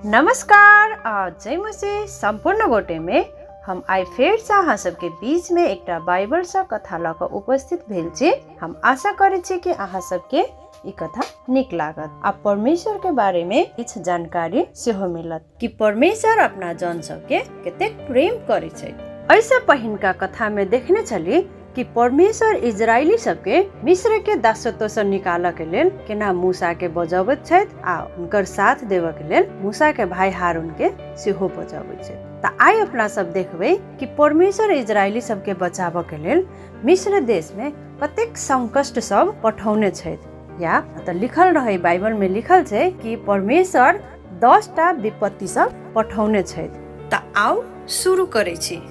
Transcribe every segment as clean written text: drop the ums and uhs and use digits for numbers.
नमस्कार और जय मसीह संपूर्ण गोटे में हम आई फेर से अहाँ सबके बीच में एक बाइबल सा कथा लक उपस्थित भेल छी। हम आशा करे छी कि अहाँ सबके ई कथा निक लागत आ परमेश्वर के बारे में कुछ जानकारी सेहो मिलत कि परमेश्वर अपना जन सबके कतेक प्रेम करे छै। ऐसा पहिन का कथा में देखने चली कि परमेश्वर इजरायली सबके मिस्र के दासत्व से निकाल के लेल केना मूसा के बजाबत छथि आ उनकर साथ देव के लेल मूसा के भाई हारून के सेहो बजाबत छथि। त आइ अपना सब देखबै कि परमेश्वर इजरायली सबके बचाव के लेल मिस्र देश में कतेक संकट सब पठौने छथि। या त लिखल रहे बाइबल में लिखल छै कि परमेश्वर 10टा विपत्ति सब पठौने छथि। त आओ शुरू करे छी।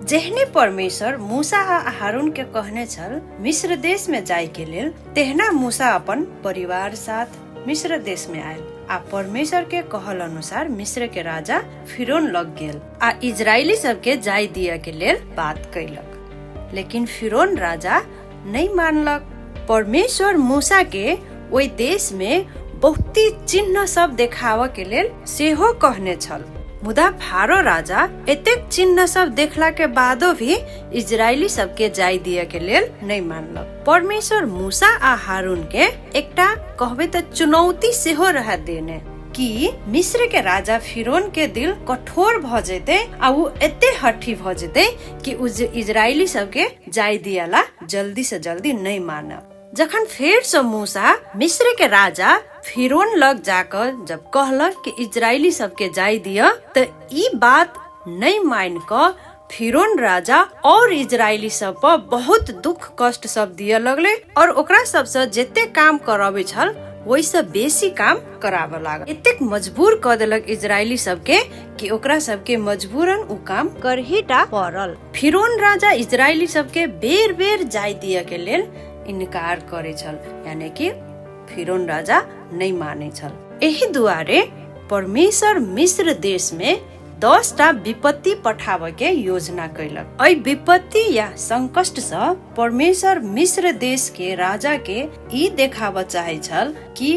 जेहने परमेश्वर मूसा आ हारून के कहने छल मिस्र देश में जाय के लेल, तेहना मूसा अपन परिवार साथ मिस्र देश में आयल आ परमेश्वर के कहल अनुसार मिस्र के राजा फिरौन लग गेल आ इजरायली सबके जाय दिया के लेल बात कैलक। लेकिन फिरौन राजा नहीं मानलक। परमेश्वर मूसा के ओई देश में बहुते चिन्ह सब देखाव के लेल सेहो कहने छल, मुदा फारो राजा एतेक चिन्ह सब देखला के बादो भी इजरायली सबके जाय दिया के लेल नहीं मानलक। परमेश्वर मूसा आ हारून के एकटा कहबे त चुनौती सेहो रह देने कि मिस्र के राजा फिरौन के दिल कठोर भ जेते आ उ एते हठी भ जेते कि इजरायली सबके जाय दियाला जल्दी से जल्दी नहीं मानब। जखन फेर से मूसा मिस्र के राजा फिरौन लग जाकर जब कहलक कि इजरायली सबके जाय दिया, तो ई बात नहीं मान क फिरौन राजा और इजरायली सब पर बहुत दुख कष्ट सब दिया लगले और ओकरा सबसे जते काम कराबे छल वही से बेसी काम कराबे लागल। एतेक मजबूर क देलक इजरायली सबके कि ओकरा सबके मजबूरन उ काम करहीटा पड़ल। फिरौन राजा इजरायली सबके बेर बेर जाय दिया के लेल इनकार करे छल, यानी कि फिरौन राजा नहीं माने छल। एही दुआरे परमेश्वर मिस्र देश में 10टा विपत्ति पठावे के योजना कैलक। एहि विपत्ति या संकट से परमेश्वर मिस्र देश के राजा के ई देखाव चाहे छल कि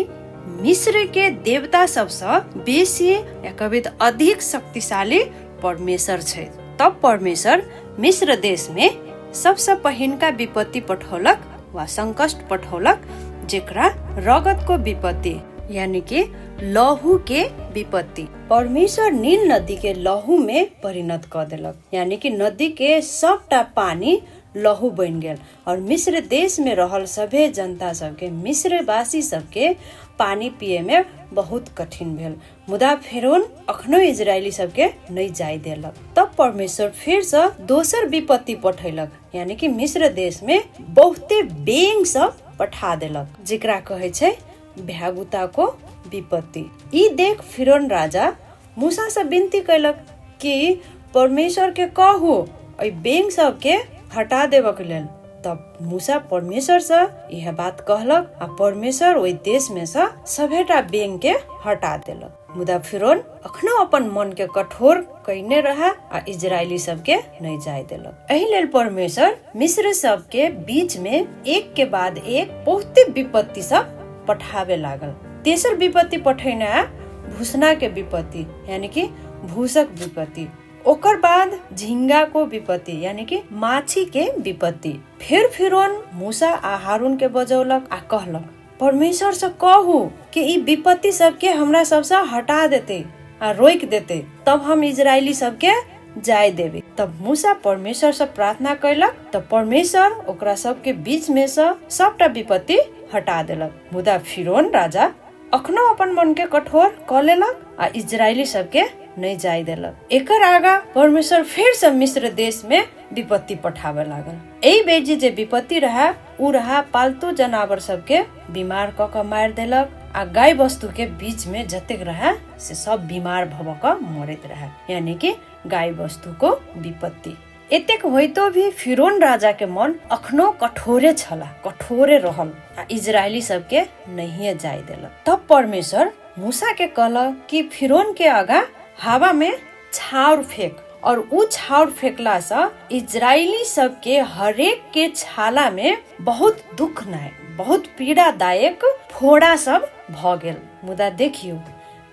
मिस्र के देवता सबसे बेसी या कभी तो अधिक शक्तिशाली परमेश्वर छै। तब परमेश्वर मिस्र देश में सबसे पहिनका विपत्ति पठौलक वा संकट पठौलक, जेकरा रगत को विपत्ति यानी कि लहू के विपत्ति। परमेश्वर नील नदी के लहू में परिणत कर देलक, यानी कि नदी के सबटा पानी लहू बन गेल और मिस्र देश में रहल सभे जनता सबके मिस्रवासी सबके पानी पिए में बहुत कठिन भेल। मुदा फिरौन अखनो इजरायली सबके नहीं जाय देलक। तब परमेश्वर फिर से दोसर विपत्ति पठेलक, यानी कि मिस्र देश में बहुते बेंग सब पठा देलक, जेकरा कहे छै भ्यागुता को विपत्ति। ई देख फिरौन राजा मूसा से विनती कैलक कि परमेश्वर के कहू ओइ बेंग सब के हटा देबक लेल। तब मूसा परमेश्वर से यह बात कहलक आ परमेश्वर ओइ देश में से सभेटा बेंग के हटा देलक। मुदा फिरौन अखनो अपन मन के कठोर कइने रहा आ इजरायली सबके नहीं जाय देलक। एही लेल परमेश्वर मिस्र सब के बीच में एक के बाद एक बहुते विपत्ति सब पठावे लागल। तेसर विपत्ति पठैना भूसना के विपत्ति, यानी कि भूसक विपत्ति। ओकर बाद झिंगा को विपत्ति, यानी कि माछी के विपत्ति। फिर फिरौन मूसा आ हारून के बजौलक आ कहलक परमेश्वर से कहू कि ई विपत्ति सबके हमरा सबसे हटा देते आ रोक देते, तब हम इजरायली सबके जाय देबे। तब मूसा परमेश्वर से प्रार्थना कैलक, तब परमेश्वर ओकरा सबके बीच में से सबटा विपत्ति हटा देलक। मुदा फिरौन राजा अखनो अपन मन के कठोर क लेलक आ इजरायली सबके नहीं जाय देलक। एकर आगा परमेश्वर फिर से मिस्र देश में विपत्ति पठावे लागल। एही बेजी जे विपत्ति रहा उ रहा पालतू जानवर सबके बीमार क के मार देलक आ गाय वस्तु के बीच में जतेक रहा से सब बीमार भव क मरैत रहा, यानी कि गाय वस्तु को विपत्ति। एतेक होइतो भी फिरौन राजा के मन अखनो कठोरे छला, कठोरे रहल आ इजरायली सबके नहीं जाय देलक। तब परमेश्वर मूसा के कहलक कि फिरौन के आगा हवा में छाउर फेंक, और उ छाउर फेंकला से इजरायली सबके हरेक के छाला में बहुत दुख नाय, बहुत पीड़ादायक फोड़ा सब भ गेल। मुदा देखियो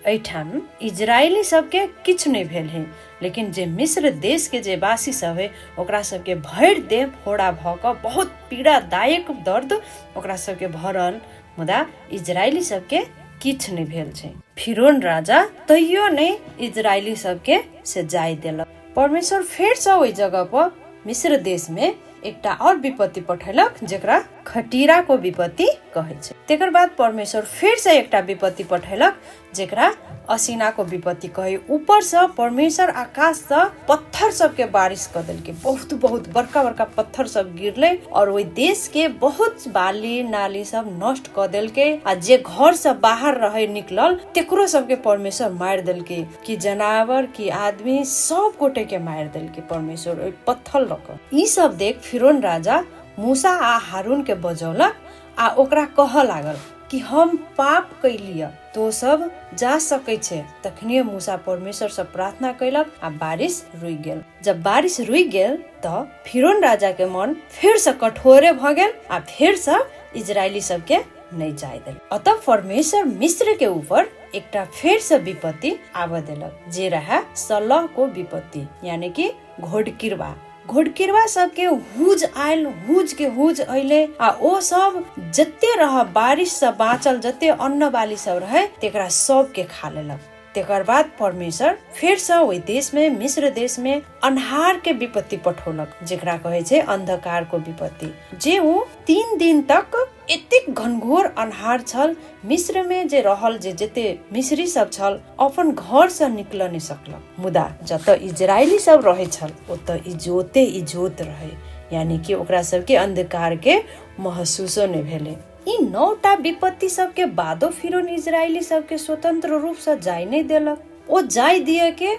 एठाम इजरायली सबके किछु नहीं भेल है, लेकिन जे मिस्र देश के जे वासी सब है ओकरा सबके भरि देह फोड़ा भ क बहुत पीड़ादायक दर्द ओकरा सबके भरल, मुदा इजरायली सबके किछु नहीं भेल छै। फिरौन राजा तैयो नहीं इजरायली सबके से जाय देलक। परमेश्वर फेर से ओहि जगह पर मिस्र देश में एकटा और विपत्ति पठेलक जेकरा खटीरा को विपत्ति कहे छै। तेकर बाद परमेश्वर फेर से एकटा विपत्ति पठेलक जेकरा असीना को विपत्ति कहे। ऊपर से परमेश्वर आकाश से पत्थर सब के बारिश कर देलके, बहुत बहुत बड़का बड़का पत्थर सब गिरले और ओहि देश के बहुत बाली नाली सब नष्ट कर देलके। आ जे घर से बाहर रहे निकलल तेकरो सबके परमेश्वर मार देलके, कि जनावर की आदमी सब गोटे के मार देलके परमेश्वर ओहि पत्थर लक। ई सब देख फिरौन राजा मूसा आ हारून के बजौलक आ ओकरा कह लागल कि हम पाप कैलिय, तो सब जा सकै छै। तखनिए मूसा परमेश्वर से प्रार्थना कैलक आ बारिश रुकि गेल। जब बारिश रुकि गेल त फिरौन राजा के मन फिर से कठोरे भ गेल आ फिर से इजरायली सबके नहीं जाय देल। अतः परमेश्वर मिस्र के ऊपर एकटा फिर से विपत्ति आब देलक जे रहा सलह को विपत्ति, यानी कि घोड़किरवा। घोड़किरवा सबके हुज आयल, हुज के हुज अइले आ ओ सब जते रह बारिश से बाँचल जते अन्न बाली सब रहे तेकरा सब के खा लेलक। तेकर बाद परमेश्वर फिर से ओहि देश में मिस्र देश में अन्हार के विपत्ति पठौलक जेकरा कहे छै अंधकार को विपत्ति। जे उ 3 दिन तक एतेक घनघोर अन्हार छल, मिस्र में जे रहल जे जते मिस्री सब छल अपन घर से निकल नहीं सकलक। मुदा जत इजरायली सब रहे छल ओत इजोते इजोत रहे, यानी कि ओकरा सबके अंधकार के महसूसो नहीं भेले। ई 9टा विपत्ति सब के बादो फिरौन इजरायली सब के स्वतंत्र रूप से जाय नहीं देलक। ओ जाय दिए के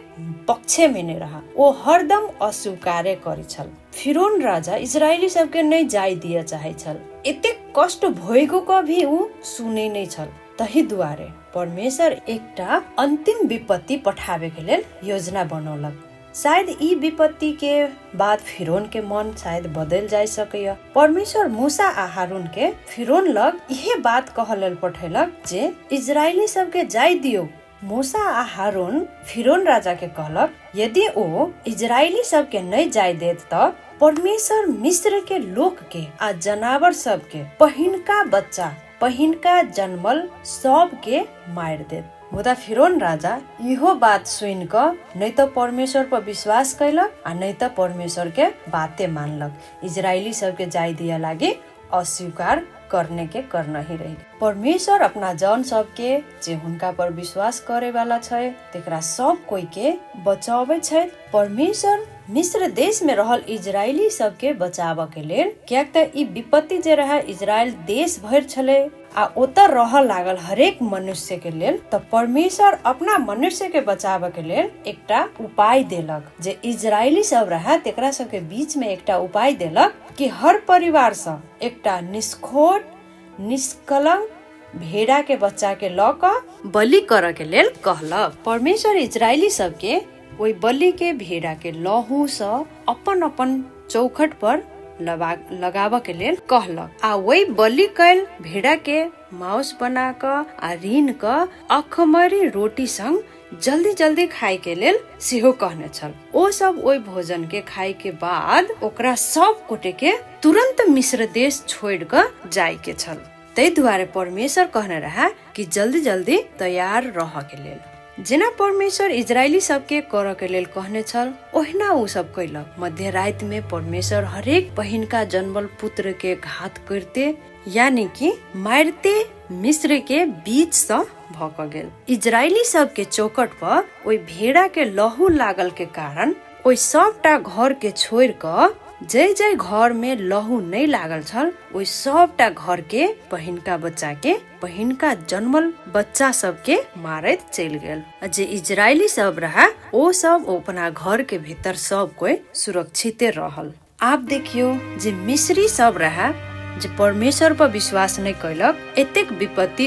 पक्षे में नहीं रहा, वो हरदम अस्वीकार्य करे छल। फिरौन राजा इजरायली सब के नहीं जाय दिए चाहे छल, एते कष्ट भोगो का भी उ सुने नहीं छल। तही दुआरे परमेश्वर एकटा अंतिम विपत्ति पठावे के लेल योजना बनौलक। शायद ई विपत्ति के बाद फिरौन के मन शायद बदल जाय सकैया। परमेश्वर मूसा आ हारून के फिरौन लग इहे बात कह लेल पठेलक जे इजरायली सब के जाय दियो। मूसा आ हारून फिरौन राजा के कहलक यदि ओ इजरायली सब के नहीं जाय देत त परमेश्वर मिस्र के लोक के आ जनावर सब के पहिनका बच्चा पहिनका जन्मल सब के मार देत। मुदा फिरौन राजा इहो बात सुन क नहीं तो परमेश्वर पर विश्वास कैलक आ नहीं तो परमेश्वर के बातें मानलक। इजरायली सब के जाय दिया लागे अस्वीकार करने के करना ही रही। परमेश्वर अपना जन सब के जे हुनका पर विश्वास करे वाला छै तेकरा सब कोई के बचावे छै। परमेश्वर मिस्र देश में रहल इजरायली सब के बचाव के लेल, कियाक त ई विपत्ति जे रहा इजरायल देश भर छले आ ओतर रह लागल हरेक मनुष्य के लेल, त परमेश्वर अपना मनुष्य के बचाव के लेल एकटा उपाय देलक। जे इजरायली सब रहा तेकरा सब के बीच में एकटा उपाय देलक कि हर परिवार से एकटा निष्खोट निष्कलंक भेड़ा के बच्चा के ल क बलि कर के लेल कहलक। परमेश्वर इजरायली सब के ओहि बलि के भेड़ा के लहू से अपन अपन चौखट पर लगाव के लेल कहलक आ वही बलि कैल भेड़ा के मांस बना क आ रीन क अखमरी रोटी संग जल्दी जल्दी खाए के लेल सेहो कहने छल। ओ सब ओहि भोजन के खाए के बाद ओकरा सब गोटे के तुरंत मिस्र देश छोड़ क जाय के छल। तै दुआरे परमेश्वर कहने रहा कि जल्दी जल्दी तैयार रह के लेल। जेना परमेश्वर इजरायली सबके कर के लेल कहने छल ओहिना उ सब कैलक। मध्य रात में परमेश्वर हरेक पहिनका जन्मल पुत्र के घात करते, यानी कि मारते मिस्र के बीच से भक गेल। इजरायली सब के चौकट पर ओहि भेड़ा के लहू लागल के कारण ओहि सबटा घर के छोड़ क जय जय घर में लहू नहीं लागल छल ओहि सबटा घर के पहिनका बच्चा के पहिनका जन्मल बच्चा सब के मारैत चल गेल। जे इजरायली सब रहा ओ सब अपना घर के भीतर सब कोई सुरक्षित रहल। आप देखियो जे मिस्री सब रहा जे परमेश्वर पर विश्वास नहीं कैलक, एतेक विपत्ति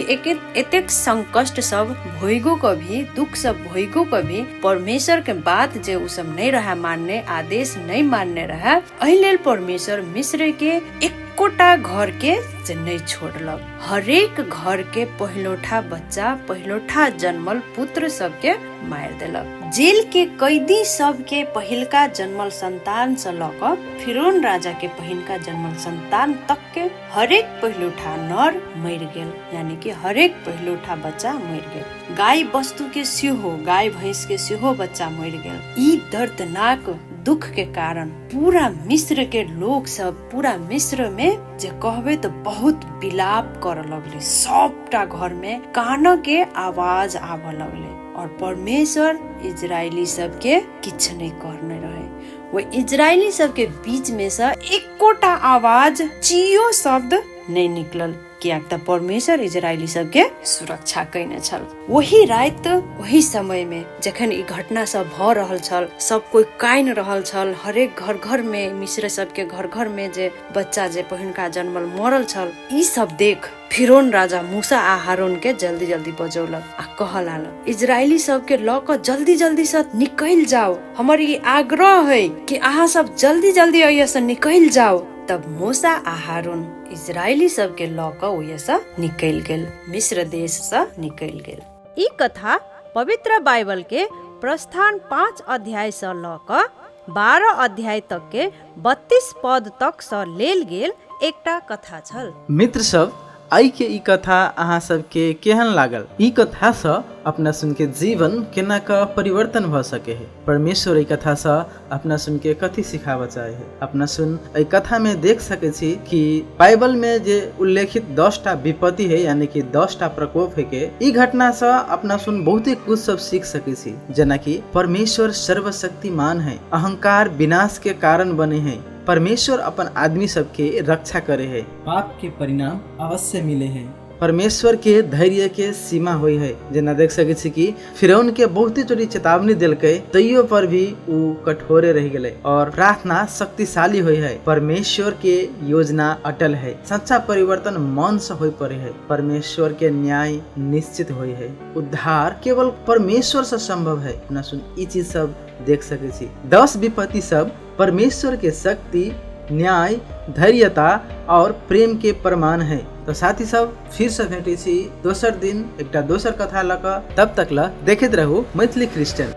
एतेक संकष्ट सब भोगो को भी दुख सब भोगो को भी परमेश्वर के बात जे उ सब नहीं रहा मानने, आदेश नहीं मानने रहा। एहि लेल परमेश्वर मिस्र के एक एकोटा घर के से नहीं छोड़लक। हरेक घर के पहिलोठा बच्चा, पहिलोठा जन्मल पुत्र सबके मार देलक। जेल के कैदी सब के पहिलका जन्मल संतान से लक फिरौन राजा के पहिलका जन्मल संतान तक के हरेक पहिलोठा नर मर गेल, यानी कि हरेक पहिलोठा बच्चा मर गेल। गाय वस्तु के सेहो, गाय भैंस के सेहो बच्चा मर गेल। ई दर्दनाक दुख के कारण पूरा मिस्र के लोग सब, पूरा मिस्र में जे कहबे तो बहुत विलाप कर लगले। सबटा घर में कान के आवाज आव लगले और परमेश्वर इजरायली सब के किछ नहीं करने रहे। वो इजरायली सब के बीच में से एकोटा आवाज, चियो शब्द नहीं निकलल, कियाक त परमेश्वर इजरायली सब के सुरक्षा कयने छल। वही रात, वही समय में जखन ई घटना सब भ रहल छल, सब कोई काइन रहल छल, हरेक घर घर में, मिस्र सब के घर घर में जे बच्चा जे पहिनका जन्मल मरल छल, ई सब देख फिरौन राजा मूसा आ हारून के जल्दी जल्दी बजौलक आ कहल, इजरायली सब के ल क जल्दी जल्दी से निकल जाओ। हमर ई आग्रह है कि अहाँ सब जल्दी जल्दी अइया से निकल जाओ। तब मूसा आ हारून इजरायली सब के ल क ओइया से निकल गेल, मिस्र देश से निकल गेल। ई कथा पवित्र बाइबल के प्रस्थान 5 अध्याय से ल क 12 अध्याय तक के 32 पद तक से लेल गेल एकटा कथा छल। मित्र सब, आई के ई कथा अहाँ सबके केहन लागल? ई कथा से अपना सुन के जीवन केना का परिवर्तन भ सके है? परमेश्वर ई कथा से अपना सुन के कथी सिखावा चाहे है? अपना सुन ई कथा में देख सके छी कि बाइबल में जे उल्लेखित 10टा विपत्ति है, यानी कि 10टा प्रकोप है के, ई घटना से अपना सुन बहुते कुछ सब सीख सके छी। जना कि परमेश्वर सर्वशक्तिमान है, अहंकार विनाश के कारण बने है, परमेश्वर अपन आदमी सबके रक्षा करे है, पाप के परिणाम अवश्य मिले है, परमेश्वर के धैर्य के सीमा हुई है। जना देख सके छी कि फिरौन के बहुते चोरी चेतावनी दिलके, तैयो पर भी उ कठोरे रह गए और प्रार्थना शक्तिशाली हुई है। परमेश्वर के योजना अटल है, सच्चा परिवर्तन मन से हो पड़े है, परमेश्वर के न्याय निश्चित हुई है, उद्धार केवल परमेश्वर से संभव है। अपना सुन ई चीज सब देख सके छी। 10 विपत्ति सब परमेश्वर के शक्ति, न्याय, धैर्यता और प्रेम के प्रमाण है। तो साथी सब, फिर से भेटी छी दोसर दिन एकटा दोसर कथा लक। तब तक ला देखते रहू मैथिली क्रिश्चियन।